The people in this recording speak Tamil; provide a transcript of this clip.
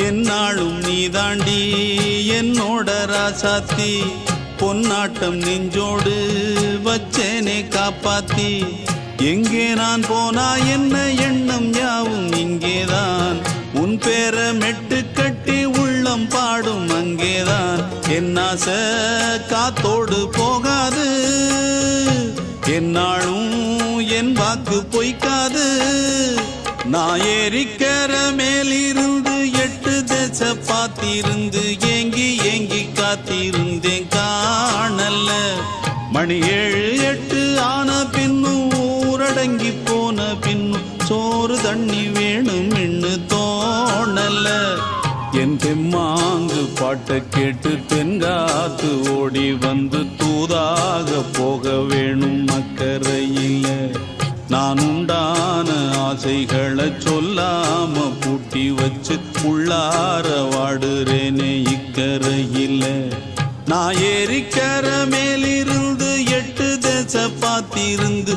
என்னாலும் நீ தாண்டி என்னோட ராசாத்தி பொன்னாட்டம் நெஞ்சோடு வச்சேனே காப்பாத்தி எங்கே நான் போனா என்ன எண்ணம் யாவும் இங்கேதான் உன் பேர மெட்டு கட்டி உள்ளம் பாடும் அங்கேதான் என் ஆசை காத்தோடு போகாது என்னாலும் என் வாக்கு பொய்க்காது நான் ஏறிக்கர மேலிருந்து 8 தேச பார்த்திருந்து ஏங்கி ஏங்கி காத்திருந்தேன் காணல மணி 7 8 ஆன பின்னும் ஊரடங்கி போன பின்னும் சோறு தண்ணி வேணும் என்று தோணல என் தெம்மாங்கு பாட்டை கேட்டு தென்காத்து ஓடி வந்து தூதாக போக வேணும் அக்கறையில நான் உண்டான ஆசைகளை சொல்லாம பூட்டி வச்சு உள்ளார வாடுறேனே இக்கரையில நான் ஏறிக்கர மேலிருந்து 8 தேச பார்த்திருந்து